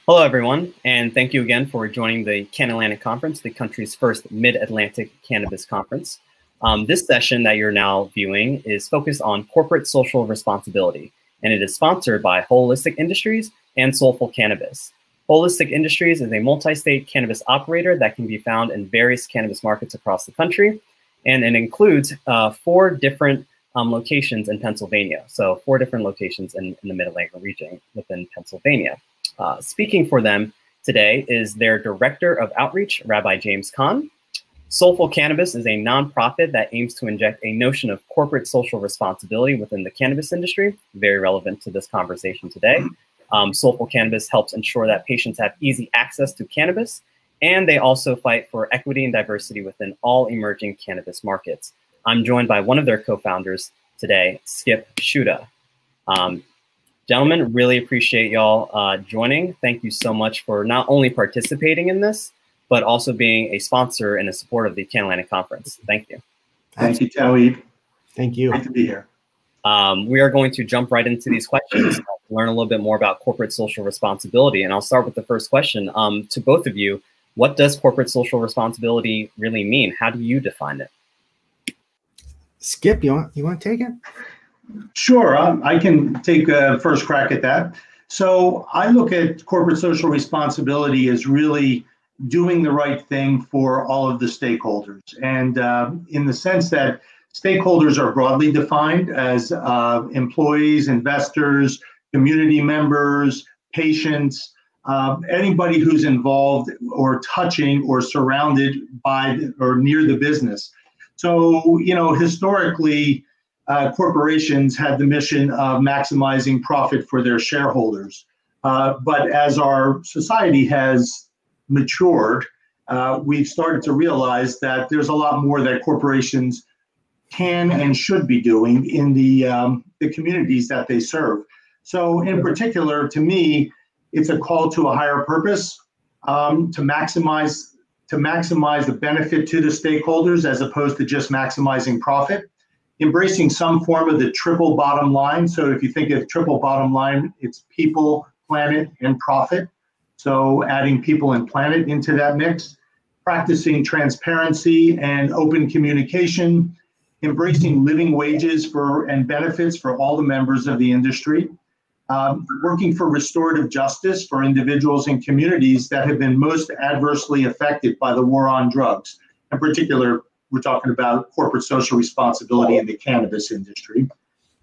Hello, everyone, and thank you again for joining the CannAtlantic Conference, the country's first Mid-Atlantic Cannabis Conference. This session that you're now viewing is focused on corporate social responsibility, and it is sponsored by Holistic Industries and Soulful Cannabis. Holistic Industries is a multi-state cannabis operator that can be found in various cannabis markets across the country, and it includes 4 different locations in Pennsylvania. So 4 different locations in the Mid-Atlantic region within Pennsylvania. Speaking for them today is their Director of Outreach, Rabbi Kahn. Soulful Cannabis is a nonprofit that aims to inject a notion of corporate social responsibility within the cannabis industry, very relevant to this conversation today. Soulful Cannabis helps ensure that patients have easy access to cannabis, and they also fight for equity and diversity within all emerging cannabis markets. I'm joined by one of their co-founders today, Skip Shuda. Gentlemen, really appreciate y'all joining. Thank you so much for not only participating in this, but also being a sponsor and a support of the CannAtlantic Conference. Thank you. Thank you, Tawib. Thank you. Great to be here. We are going to jump right into these questions, learn a little bit more about corporate social responsibility. And I'll start with the first question. To both of you, what does corporate social responsibility really mean? How do you define it? Skip, you want to take it? Sure, I can take a first crack at that. So I look at corporate social responsibility as really doing the right thing for all of the stakeholders. And in the sense that stakeholders are broadly defined as employees, investors, community members, patients, anybody who's involved or touching or surrounded by or near the business. So, you know, historically, corporations had the mission of maximizing profit for their shareholders. But as our society has matured, we've started to realize that there's a lot more that corporations can and should be doing in the communities that they serve. So in particular, to me, it's a call to a higher purpose, to maximize the benefit to the stakeholders as opposed to just maximizing profit. Embracing some form of the triple bottom line. So if you think of triple bottom line, it's people, planet, and profit. So adding people and planet into that mix, practicing transparency and open communication, embracing living wages and benefits for all the members of the industry, working for restorative justice for individuals and communities that have been most adversely affected by the war on drugs. In particular, we're talking about corporate social responsibility in the cannabis industry,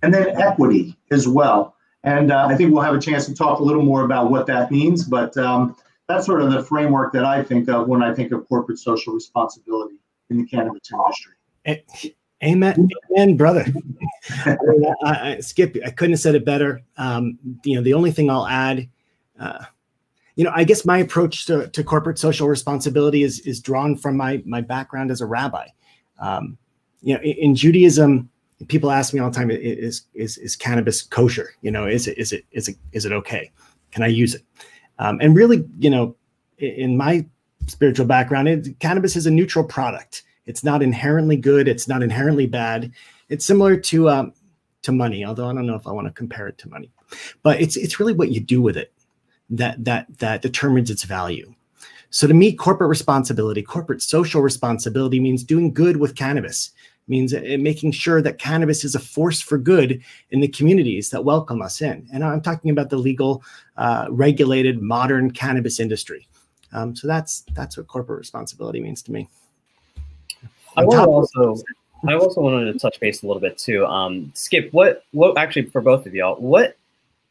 and then equity as well. And I think we'll have a chance to talk a little more about what that means, but that's sort of the framework that I think of when I think of corporate social responsibility in the cannabis industry. Amen, amen, brother. Skip, I couldn't have said it better. You know, the only thing I'll add, you know, I guess my approach to corporate social responsibility is drawn from my background as a rabbi. You know, in Judaism, people ask me all the time, is cannabis kosher? You know, is it okay? Can I use it? And really, you know, in my spiritual background, cannabis is a neutral product. It's not inherently good. It's not inherently bad. It's similar to money, although I don't know if I want to compare it to money. But it's really what you do with it that determines its value. So to me, corporate responsibility, corporate social responsibility means doing good with cannabis. It means making sure that cannabis is a force for good in the communities that welcome us in. And I'm talking about the legal, regulated, modern cannabis industry. So that's what corporate responsibility means to me. I also wanted to touch base a little bit too. Skip, what actually for both of y'all, what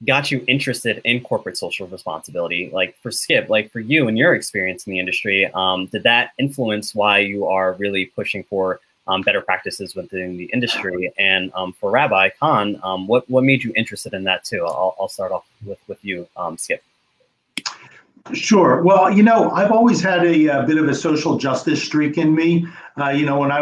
got you interested in corporate social responsibility? Like for Skip, like for you and your experience in the industry, did that influence why you are really pushing for better practices within the industry? And for Rabbi Kahn, what made you interested in that too? I'll start off with you, Skip. Sure. Well, you know, I've always had a bit of a social justice streak in me. You know, when I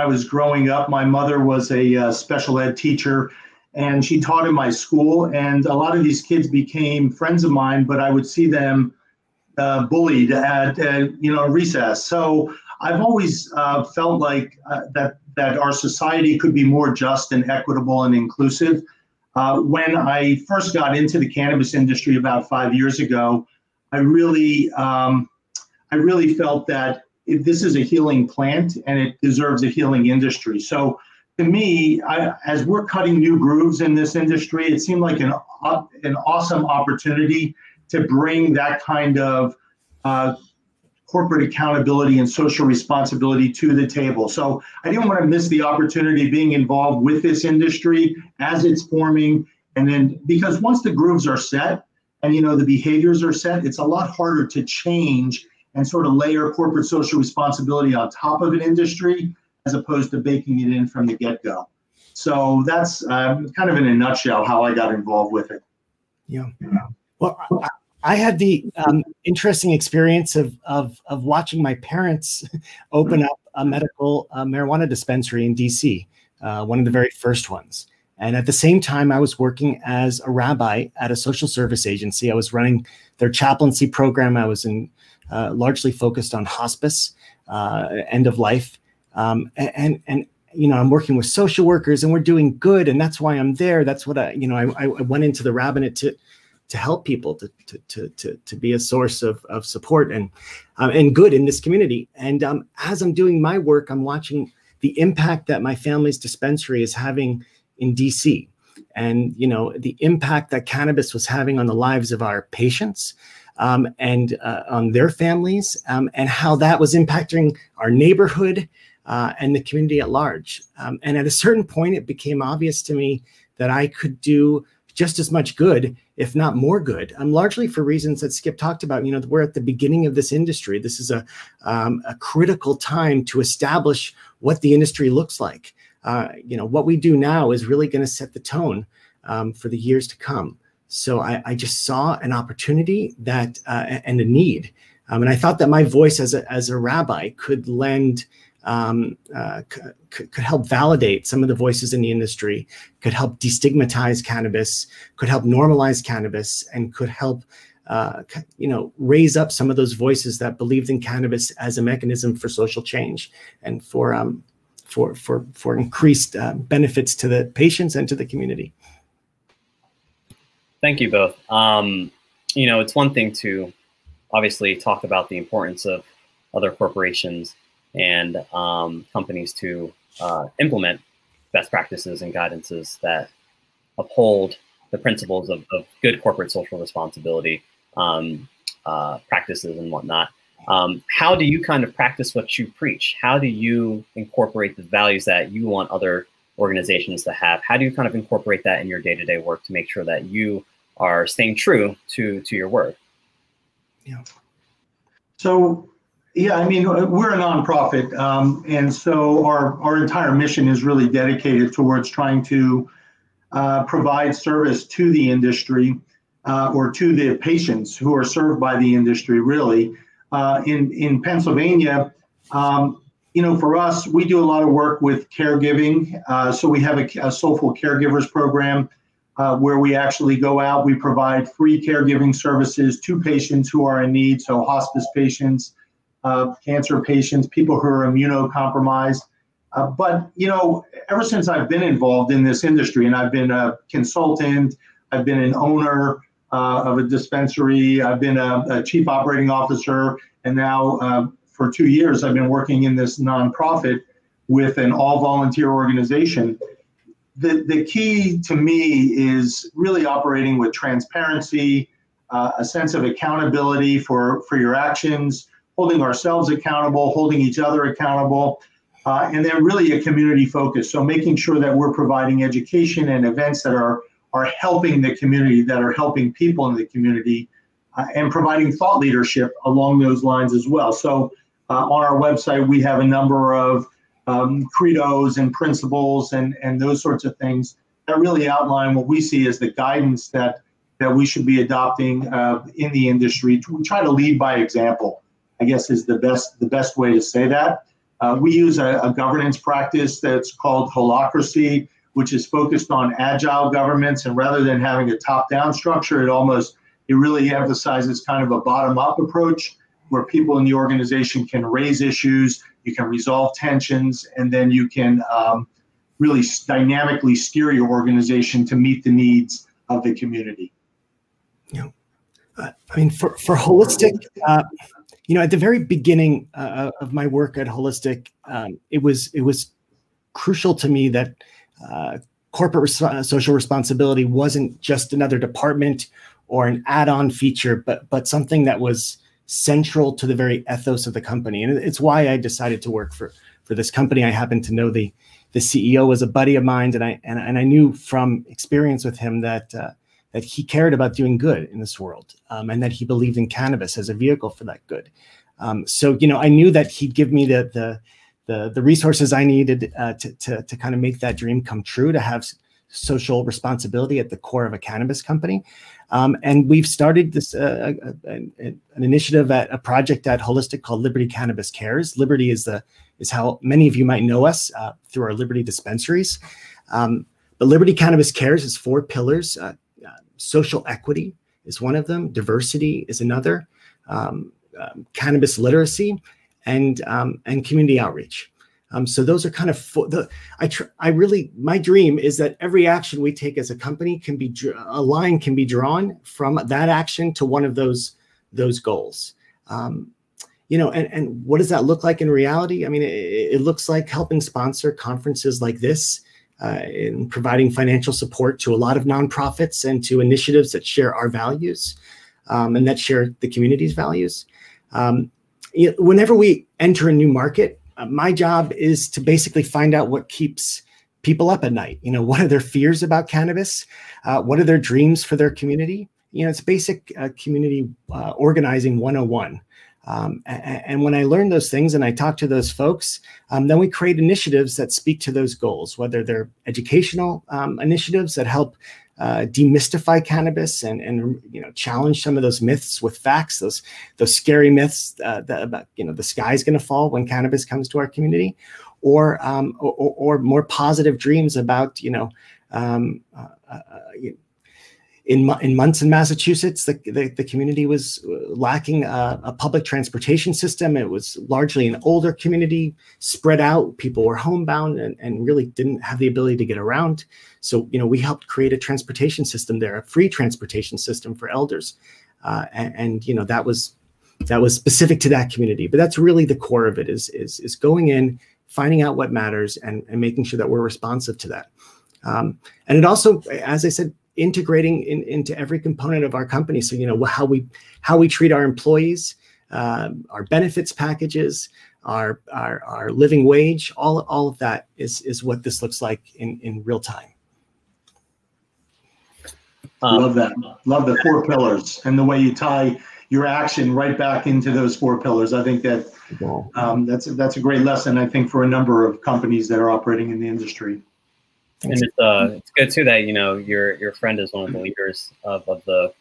was growing up, my mother was a special ed teacher, and she taught in my school. And a lot of these kids became friends of mine, but I would see them bullied at you know, recess. So I've always felt like that our society could be more just and equitable and inclusive. When I first got into the cannabis industry about 5 years ago, I really felt that this is a healing plant and it deserves a healing industry. So to me, as we're cutting new grooves in this industry, it seemed like an awesome opportunity to bring that kind of corporate accountability and social responsibility to the table. So I didn't want to miss the opportunity of being involved with this industry as it's forming. And then because once the grooves are set and the behaviors are set, it's a lot harder to change and sort of layer corporate social responsibility on top of an industry as opposed to baking it in from the get-go. So that's kind of in a nutshell how I got involved with it. Yeah. Well, I had the interesting experience of watching my parents open up a medical marijuana dispensary in DC, one of the very first ones. And at the same time, I was working as a rabbi at a social service agency. I was running their chaplaincy program. I was largely focused on hospice, end of life. And I'm working with social workers and we're doing good. And that's why I'm there. That's what I went into the rabbinate to help people, to be a source of support and good in this community. And as I'm doing my work, I'm watching the impact that my family's dispensary is having in DC, and the impact that cannabis was having on the lives of our patients and on their families, and how that was impacting our neighborhood and the community at large. And at a certain point, it became obvious to me that I could do just as much good, if not more good, largely for reasons that Skip talked about. We're at the beginning of this industry. This is a critical time to establish what the industry looks like. What we do now is really going to set the tone for the years to come. So I just saw an opportunity that and a need, and I thought that my voice as a rabbi could lend. Could help validate some of the voices in the industry, could help destigmatize cannabis, could help normalize cannabis, and could help, raise up some of those voices that believed in cannabis as a mechanism for social change and for increased benefits to the patients and to the community. Thank you both. It's one thing to obviously talk about the importance of other corporations and companies to implement best practices and guidances that uphold the principles of good corporate social responsibility practices and whatnot. How do you kind of practice what you preach? How do you incorporate the values that you want other organizations to have? How do you kind of incorporate that in your day-to-day work to make sure that you are staying true to your word? Yeah. So, yeah, I mean, we're a nonprofit, and so our entire mission is really dedicated towards trying to provide service to the industry or to the patients who are served by the industry, really. In Pennsylvania, for us, we do a lot of work with caregiving. So we have a Soulful Caregivers program where we actually go out, we provide free caregiving services to patients who are in need, so hospice patients, cancer patients, people who are immunocompromised. But, ever since I've been involved in this industry, and I've been a consultant, I've been an owner of a dispensary, I've been a chief operating officer, and now for 2 years, I've been working in this nonprofit with an all-volunteer organization. The key to me is really operating with transparency, a sense of accountability for your actions, holding ourselves accountable, holding each other accountable, and then really a community focus. So making sure that we're providing education and events that are helping the community, that are helping people in the community, and providing thought leadership along those lines as well. So on our website, we have a number of credos and principles and those sorts of things that really outline what we see as the guidance that we should be adopting in the industry. We try to lead by example, I guess, is the best way to say that. We use a governance practice that's called holacracy, which is focused on agile governments, and rather than having a top-down structure, it really emphasizes kind of a bottom-up approach where people in the organization can raise issues, you can resolve tensions, and then you can really dynamically steer your organization to meet the needs of the community. I mean, for Holistic, at the very beginning of my work at Holistic, it was crucial to me that corporate social responsibility wasn't just another department or an add-on feature, but something that was central to the very ethos of the company. And it's why I decided to work for this company. I happened to know the CEO was a buddy of mine, and I knew from experience with him that he cared about doing good in this world, and that he believed in cannabis as a vehicle for that good. So I knew that he'd give me the resources I needed to kind of make that dream come true, to have social responsibility at the core of a cannabis company. And we've started this an initiative, a project at Holistic called Liberty Cannabis Cares. Liberty is how many of you might know us through our Liberty dispensaries. But Liberty Cannabis Cares is 4 pillars. Social equity is one of them. Diversity is another. Cannabis literacy, and community outreach. So those are kind of my dream is that every action we take as a company a line can be drawn from that action to one of those goals. And what does that look like in reality? I mean, it looks like helping sponsor conferences like this, in providing financial support to a lot of nonprofits and to initiatives that share our values, and that share the community's values. Whenever we enter a new market, my job is to basically find out what keeps people up at night. What are their fears about cannabis? What are their dreams for their community? It's basic community organizing 101. And when I learn those things and I talk to those folks, then we create initiatives that speak to those goals, whether they're educational initiatives that help demystify cannabis and challenge some of those myths with facts, those scary myths that about the sky's going to fall when cannabis comes to our community, or more positive dreams about in Munson, Massachusetts, the community was lacking a public transportation system. It was largely an older community, spread out. People were homebound and really didn't have the ability to get around. So, we helped create a transportation system there, a free transportation system for elders. That was specific to that community. But that's really the core of it is going in, finding out what matters and making sure that we're responsive to that. And it also, as I said, integrating into every component of our company. So, how we treat our employees, our benefits packages, our living wage, all of that is what this looks like in real time. Love that. Love the 4 pillars and the way you tie your action right back into those 4 pillars. I think that that's a great lesson, I think, for a number of companies that are operating in the industry. And it's good too that your friend is one of the leaders of the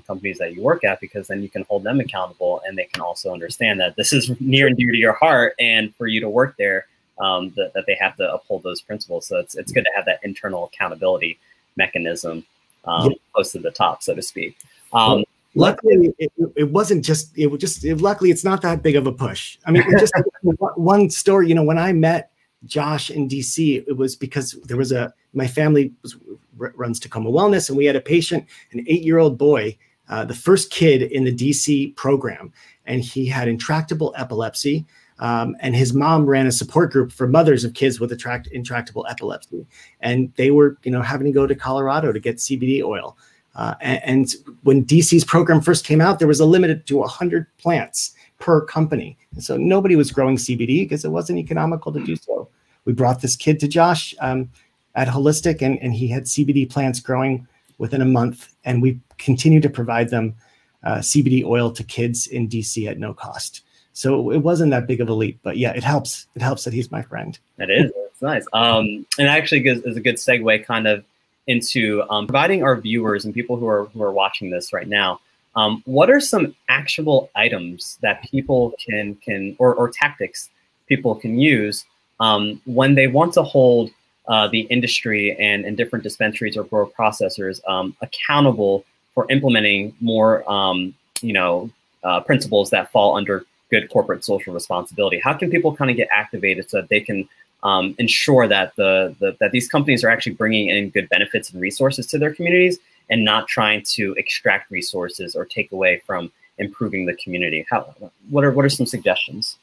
companies that you work at, because then you can hold them accountable and they can also understand that this is near and dear to your heart, and for you to work there, that they have to uphold those principles. So it's good to have that internal accountability mechanism close to the top, so to speak. Luckily, it wasn't just. Luckily, it's not that big of a push. I mean, just one story. When I met Josh in DC, it was because there was my family runs Tacoma Wellness, and we had a patient, an 8-year-old boy, the first kid in the DC program, and he had intractable epilepsy. And his mom ran a support group for mothers of kids with intractable epilepsy, and they were, having to go to Colorado to get CBD oil. And when DC's program first came out, there was a limit to 100 plants per company. And so nobody was growing CBD because it wasn't economical to do so. We brought this kid to Josh at Holistic, and he had CBD plants growing within a month. And we continue to provide them CBD oil to kids in DC at no cost. So it wasn't that big of a leap, but yeah, it helps. It helps that he's my friend. That is, it's nice. And actually is a good segue kind of into providing our viewers and people who are watching this right now. What are some actual items that people can or tactics people can use when they want to hold the industry and different dispensaries or grower processors accountable for implementing more principles that fall under good corporate social responsibility? How can people kind of get activated so that they can ensure that that these companies are actually bringing in good benefits and resources to their communities and not trying to extract resources or take away from improving the community? What are some suggestions?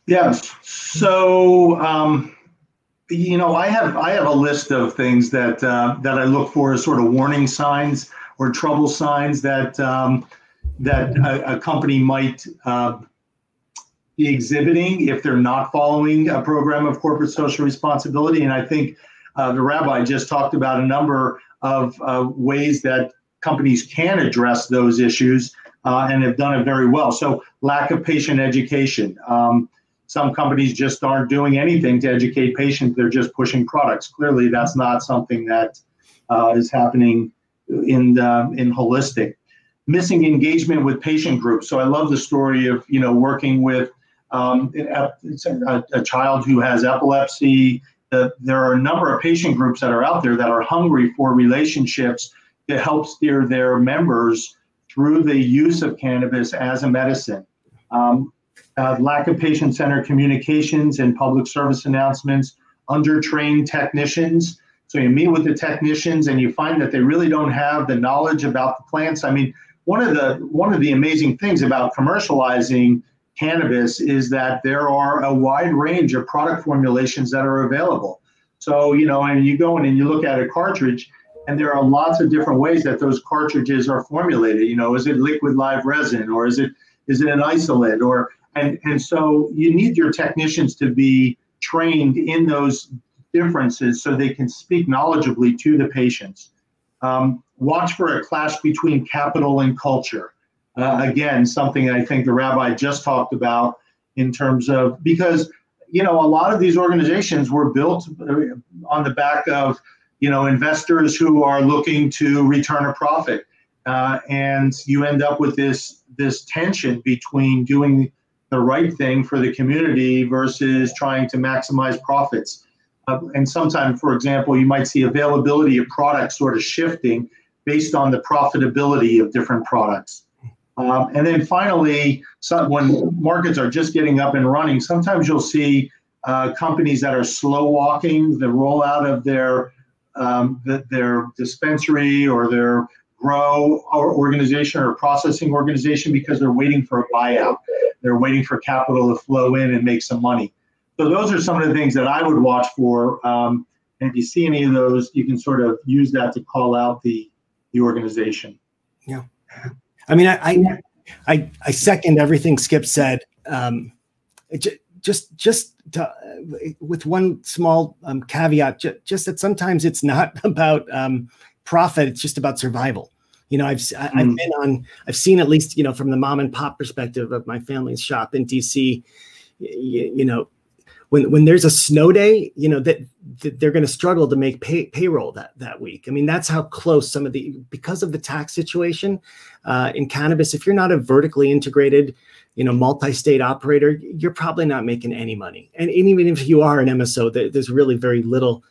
Yes. So, I have a list of things that I look for as sort of warning signs or trouble signs that a company might be exhibiting if they're not following a program of corporate social responsibility. And I think the Rabbi just talked about a number of ways that companies can address those issues and have done it very well. So lack of patient education. Some companies just aren't doing anything to educate patients. They're just pushing products. Clearly, that's not something that is happening in holistic. Missing engagement with patient groups. So I love the story of working with a child who has epilepsy. There are a number of patient groups that are out there that are hungry for relationships to help steer their members through the use of cannabis as a medicine. Lack of patient-centered communications and public service announcements, undertrained technicians. So you meet with the technicians and you find that they really don't have the knowledge about the plants. I mean, one of the amazing things about commercializing cannabis is that there are a wide range of product formulations that are available. So, and you go in and you look at a cartridge, and there are lots of different ways that those cartridges are formulated. Is it liquid live resin, or is it an isolate, and so you need your technicians to be trained in those differences so they can speak knowledgeably to the patients. Watch for a clash between capital and culture. Again, something I think the Rabbi just talked about in terms of, because, a lot of these organizations were built on the back of, investors who are looking to return a profit. And you end up with this tension between doing the right thing for the community versus trying to maximize profits. And sometimes, for example, you might see availability of products sort of shifting based on the profitability of different products. And then finally, when markets are just getting up and running, sometimes you'll see companies that are slow walking the rollout of their dispensary or their grow organization or processing organization because they're waiting for a buyout. They're waiting for capital to flow in and make some money. So those are some of the things that I would watch for. And if you see any of those, you can sort of use that to call out the organization. Yeah. I mean, I second everything Skip said. Just with one small caveat, just that sometimes it's not about profit; it's just about survival. I've seen at least from the mom and pop perspective of my family's shop in DC. When there's a snow day, that they're going to struggle to make payroll that week. I mean, that's how close because of the tax situation in cannabis. If you're not a vertically integrated, multi-state operator, you're probably not making any money. And even if you are an MSO, there's really very little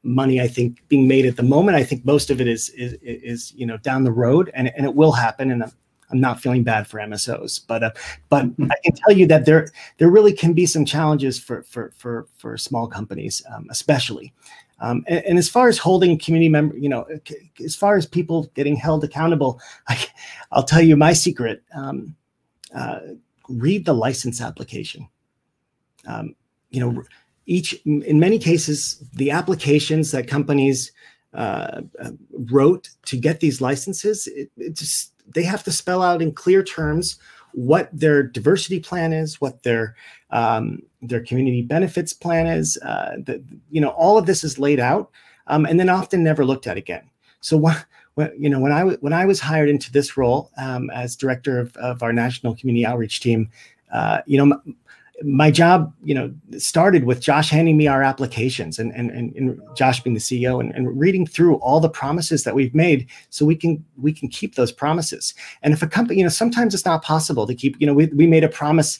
money, I think, being made at the moment. I think most of it is down the road, and it will happen. And I'm not feeling bad for MSOs, but I can tell you that there really can be some challenges for small companies, especially. And as far as holding community members, as far as people getting held accountable, I'll tell you my secret. Read the license application. In many cases, the applications that companies wrote to get these licenses, they have to spell out in clear terms what their diversity plan is, what their community benefits plan is. All of this is laid out, and then often never looked at again. So when I was hired into this role as director of our national community outreach team, my job, started with Josh handing me our applications and Josh being the CEO and reading through all the promises that we've made so we can keep those promises. And if a company, sometimes it's not possible to keep, we made a promise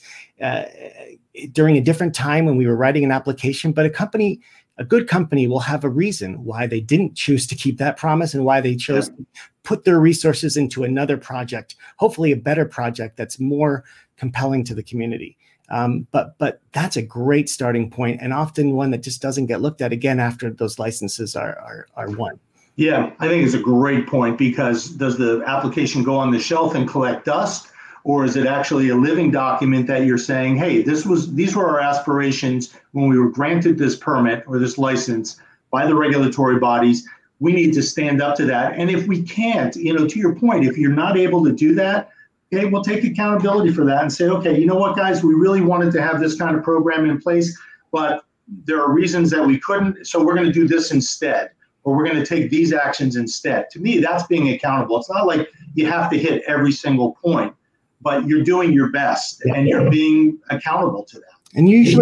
during a different time when we were writing an application, but a good company will have a reason why they didn't choose to keep that promise and why they chose to put their resources into another project, hopefully a better project that's more compelling to the community. But that's a great starting point, and often one that just doesn't get looked at again after those licenses are won. Yeah, I think it's a great point, because does the application go on the shelf and collect dust, or is it actually a living document that you're saying, hey, these were our aspirations when we were granted this permit or this license by the regulatory bodies. We need to stand up to that. And if we can't, to your point, if you're not able to do that, okay, we'll take accountability for that and say, okay, you know what, guys, we really wanted to have this kind of program in place, but there are reasons that we couldn't, so we're going to do this instead, or we're going to take these actions instead. To me, that's being accountable. It's not like you have to hit every single point, but you're doing your best and you're being accountable to that. And you can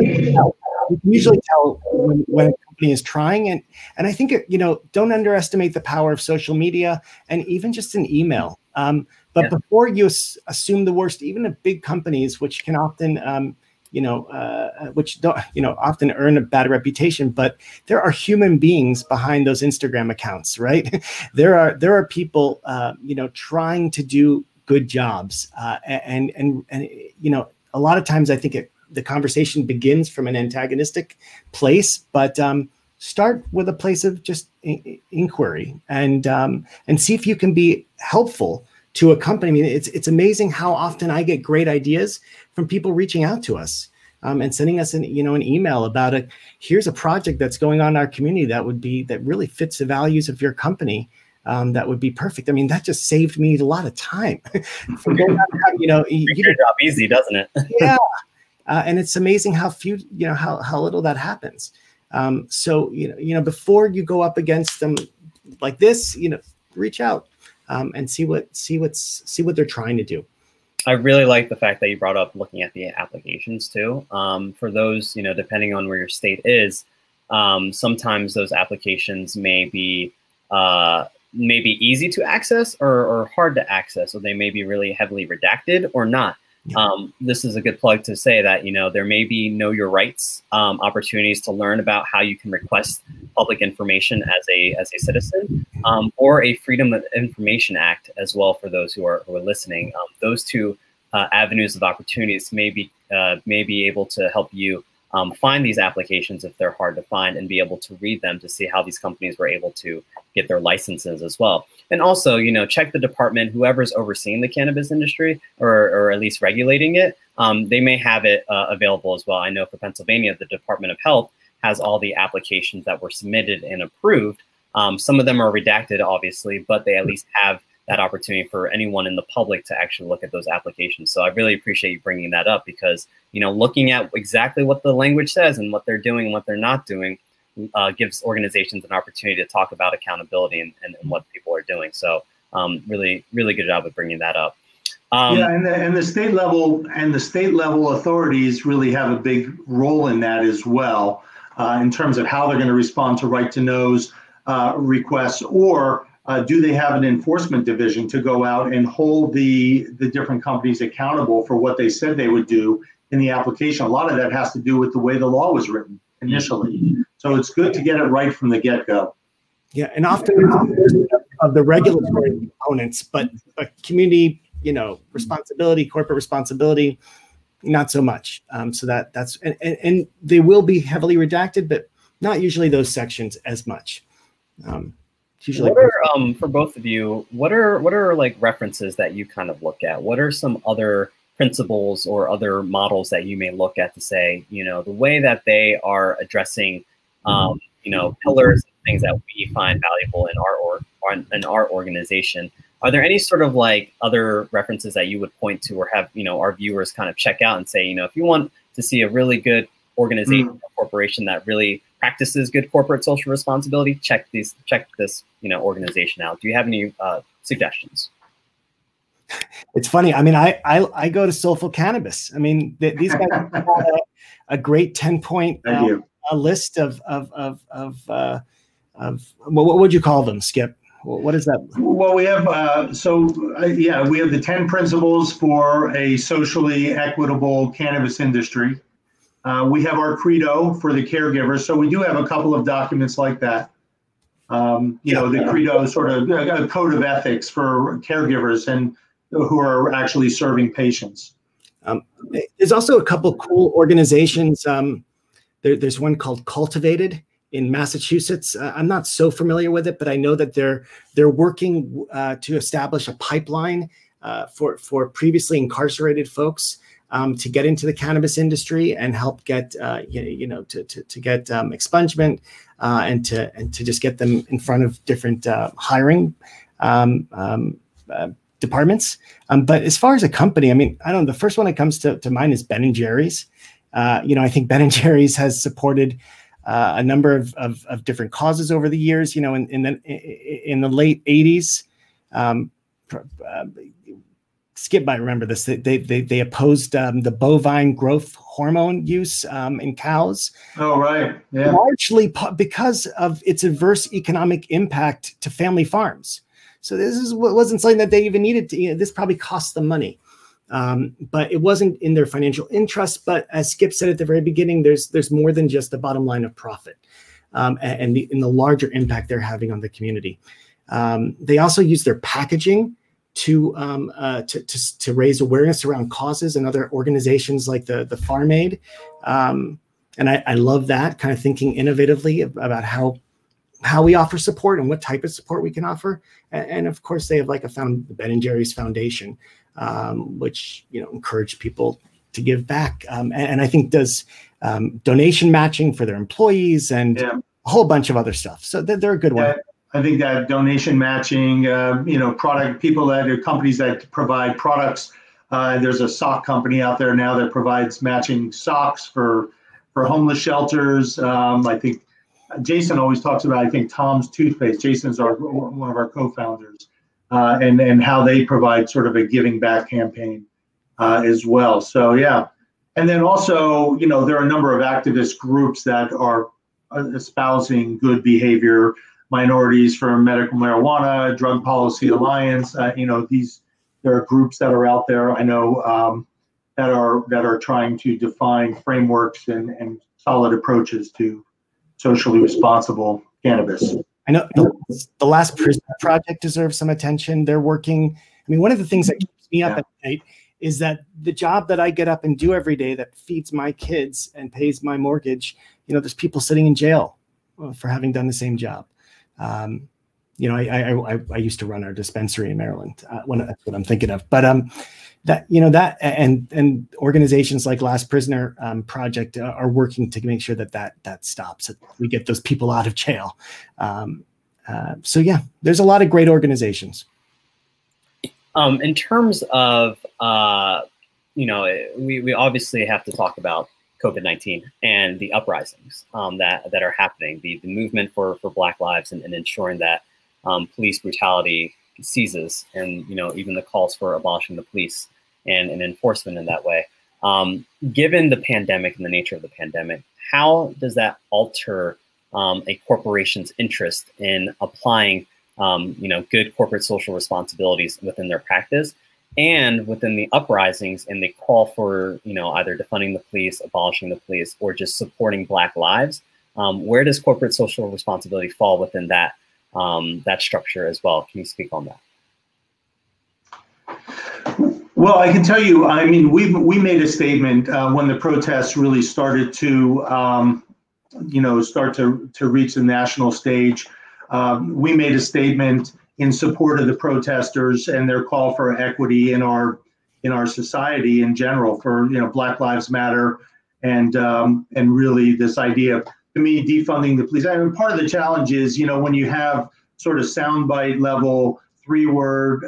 usually tell when a company is trying, and I think don't underestimate the power of social media and even just an email. But before you assume the worst, even of big companies, which can often often earn a bad reputation, but there are human beings behind those Instagram accounts, right? There are people trying to do good jobs, and a lot of times I think the conversation begins from an antagonistic place, but start with a place of just inquiry and see if you can be helpful to a company. I mean, it's amazing how often I get great ideas from people reaching out to us and sending us an email about here's a project that's going on in our community that really fits the values of your company. That would be perfect. I mean, that just saved me a lot of time. From going out, makes your job easy, doesn't it? Yeah. And it's amazing how few, how little that happens. So, before you go up against them like this, reach out and see what they're trying to do. I really like the fact that you brought up looking at the applications too. For those, depending on where your state is, sometimes those applications may be easy to access or hard to access, or they may be really heavily redacted or not. This is a good plug to say that, there may be know your rights opportunities to learn about how you can request public information as a citizen, or a Freedom of Information Act as well for those who are listening. Those two avenues of opportunities may be able to help you find these applications if they're hard to find, and be able to read them to see how these companies were able to get their licenses as well. And also, check the department, whoever's overseeing the cannabis industry or at least regulating it. They may have it available as well. I know for Pennsylvania, the Department of Health has all the applications that were submitted and approved. Some of them are redacted, obviously, but they at least have that opportunity for anyone in the public to actually look at those applications. So I really appreciate you bringing that up, because, looking at exactly what the language says and what they're doing and what they're not doing gives organizations an opportunity to talk about accountability and what people are doing. So really, really good job of bringing that up. And the state level authorities really have a big role in that as well, in terms of how they're going to respond to right to knows requests, or do they have an enforcement division to go out and hold the different companies accountable for what they said they would do in the application? A lot of that has to do with the way the law was written initially. So it's good to get it right from the get-go. Yeah, and often of the regulatory components, but community, responsibility, corporate responsibility, not so much. So that's and they will be heavily redacted, but not usually those sections as much. Usually, what are for both of you? What are like references that you kind of look at? What are some other principles or other models that you may look at to say, the way that they are addressing, pillars and things that we find valuable in our organization? Are there any sort of like other references that you would point to, or have our viewers kind of check out and say, if you want to see a really good organization or corporation that really practices good corporate social responsibility, check this organization out. Do you have any suggestions? It's funny. I mean, I go to Soulful Cannabis. I mean, these guys have a great 10-point list of what would you call them, Skip? What is that? Well, we have we have the 10 principles for a socially equitable cannabis industry. We have our credo for the caregivers. So we do have a couple of documents like that. The credo is sort of a code of ethics for caregivers and who are actually serving patients. There's also a couple cool organizations. There's one called Cultivated in Massachusetts. I'm not so familiar with it, but I know that they're working to establish a pipeline for previously incarcerated folks to get into the cannabis industry and help get to get expungement and to just get them in front of different hiring departments. But as far as a company, I mean, I don't know, the first one that comes to mind is Ben & Jerry's. I think Ben & Jerry's has supported a number of different causes over the years. In the late 80s, Skip might remember this. They opposed the bovine growth hormone use in cows. Oh, right. Yeah. Largely because of its adverse economic impact to family farms. So this wasn't something that they even needed to. This probably cost them money, but it wasn't in their financial interest. But as Skip said at the very beginning, there's more than just the bottom line of profit, and the larger impact they're having on the community. They also use their packaging to raise awareness around causes and other organizations like the Farm Aid, and I love that kind of thinking innovatively about how we offer support and what type of support we can offer. And of course, they have like the Ben & Jerry's Foundation, which encourage people to give back, and I think does donation matching for their employees and a whole bunch of other stuff. So they're a good one. I think that donation matching, product people that are companies that provide products. There's a sock company out there now that provides matching socks for homeless shelters. I think Jason always talks about, I think, Tom's Toothpaste. Jason's one of our co-founders, and how they provide sort of a giving back campaign as well. So, yeah. And then also, there are a number of activist groups that are espousing good behavior, Minorities for Medical Marijuana, Drug Policy Alliance. There are groups that are out there, I know, that are trying to define frameworks and solid approaches to socially responsible cannabis. I know the Last Prisoner Project deserves some attention. They're working. I mean, one of the things that keeps me up at night is that the job that I get up and do every day that feeds my kids and pays my mortgage, there's people sitting in jail for having done the same job. I used to run our dispensary in Maryland. That's what I'm thinking of. But that and organizations like Last Prisoner Project are working to make sure that stops. That we get those people out of jail. So yeah, there's a lot of great organizations. In terms of we obviously have to talk about COVID-19 and the uprisings that are happening, the movement for Black lives and ensuring that police brutality ceases, and even the calls for abolishing the police and enforcement in that way. Given the pandemic and the nature of the pandemic, how does that alter a corporation's interest in applying good corporate social responsibilities within their practice? And within the uprisings and the call for, either defunding the police, abolishing the police, or just supporting Black lives, where does corporate social responsibility fall within that structure as well? Can you speak on that? Well, I can tell you, I mean, we made a statement when the protests really started to, start to reach the national stage. We made a statement in support of the protesters and their call for equity in our society in general, for Black Lives Matter, and really this idea of, to me, defunding the police. I mean, part of the challenge is when you have sort of soundbite level 3-word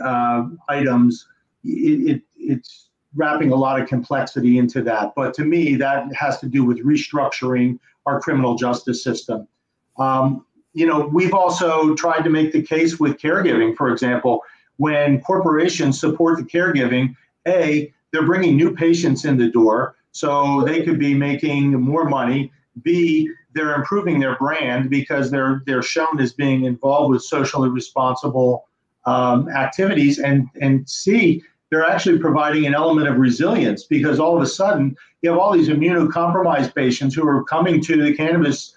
items, it's wrapping a lot of complexity into that. But to me, that has to do with restructuring our criminal justice system. We've also tried to make the case with caregiving, for example. When corporations support the caregiving, A, they're bringing new patients in the door, so they could be making more money. B, they're improving their brand because they're shown as being involved with socially responsible activities. And C, they're actually providing an element of resilience, because all of a sudden you have all these immunocompromised patients who are coming to the cannabis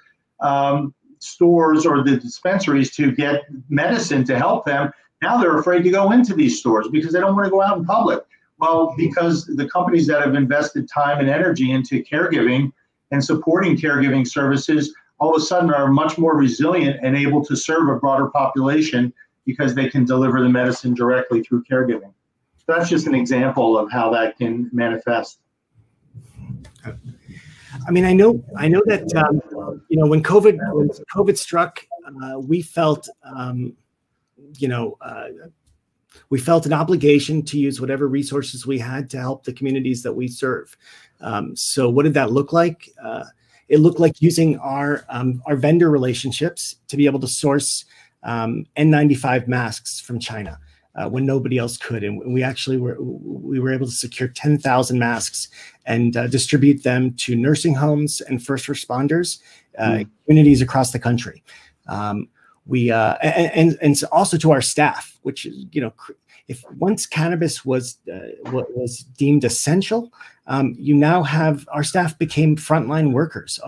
stores or the dispensaries to get medicine to help them. Now they're afraid to go into these stores because they don't want to go out in public. Well, because the companies that have invested time and energy into caregiving and supporting caregiving services all of a sudden are much more resilient and able to serve a broader population because they can deliver the medicine directly through caregiving. So that's just an example of how that can manifest. I mean, I know that when COVID struck, we felt we felt an obligation to use whatever resources we had to help the communities that we serve. So what did that look like? It looked like using our vendor relationships to be able to source N95 masks from China when nobody else could, and we actually were able to secure 10,000 masks and distribute them to nursing homes and first responders, communities across the country. And also to our staff, which is, if once cannabis was deemed essential, you now have our staff became frontline workers,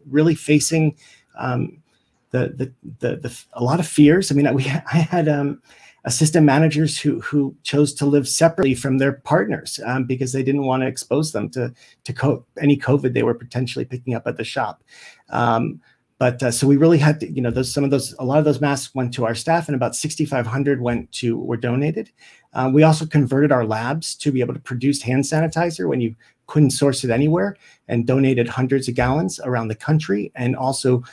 really facing a lot of fears. I mean, I had assistant managers who chose to live separately from their partners because they didn't want to expose them to any COVID they were potentially picking up at the shop. So we really had to, a lot of those masks went to our staff, and about 6,500 were donated. We also converted our labs to be able to produce hand sanitizer when you couldn't source it anywhere, and donated hundreds of gallons around the country, and also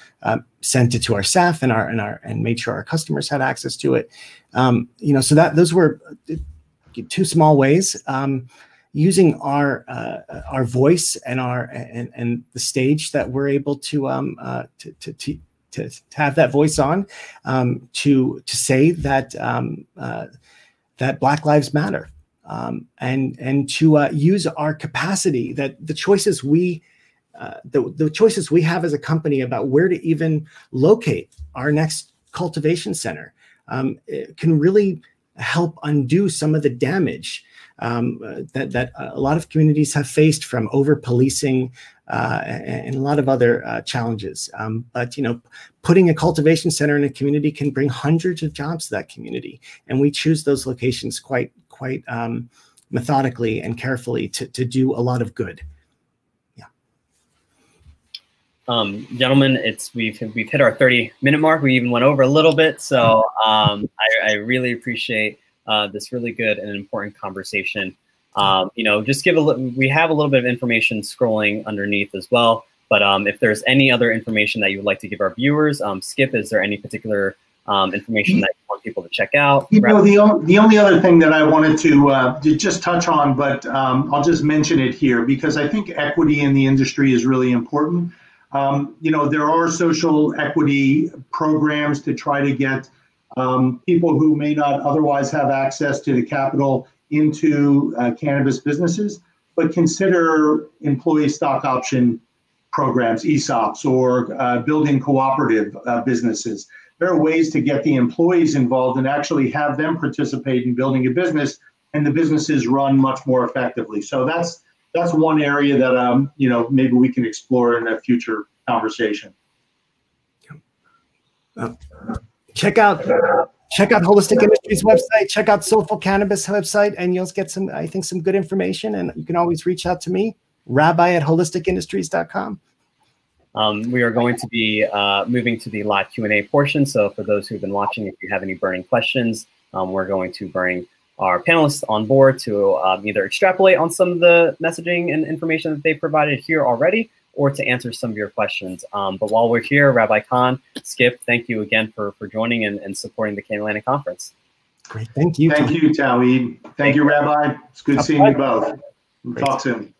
sent it to our staff and made sure our customers had access to it. So those were two small ways. Using our voice and the stage that we're able to have that voice on, to say that that Black Lives Matter, and to use our capacity, that the choices we have as a company about where to even locate our next cultivation center can really help undo some of the damage that a lot of communities have faced from over-policing and a lot of other challenges. But putting a cultivation center in a community can bring hundreds of jobs to that community, and we choose those locations quite methodically and carefully to do a lot of good. Yeah. Gentlemen, we've hit our 30-minute mark. We even went over a little bit, so I really appreciate this really good and important conversation. Just we have a little bit of information scrolling underneath as well, but if there's any other information that you would like to give our viewers, Skip, is there any particular information that you want people to check out? The only other thing that I wanted to just touch on, but I'll just mention it here because I think equity in the industry is really important. There are social equity programs to try to get people who may not otherwise have access to the capital into cannabis businesses, but consider employee stock option programs, ESOPs, or building cooperative businesses. There are ways to get the employees involved and actually have them participate in building a business, and the businesses run much more effectively. So that's one area that maybe we can explore in a future conversation. Check out Holistic Industries website, check out Soulful Cannabis website, and you'll get some good information. And you can always reach out to me, Rabbi@holisticindustries.com. We are going to be moving to the live Q&A portion. So for those who've been watching, if you have any burning questions, we're going to bring our panelists on board to either extrapolate on some of the messaging and information that they've provided here already, or to answer some of your questions. But while we're here, Rabbi Kahn, Skip, thank you again for joining and supporting the CannAtlantic Conference. Great, thank you. Thank you, Tawhid. Thank you, Rabbi. It's good seeing you both. We'll talk soon.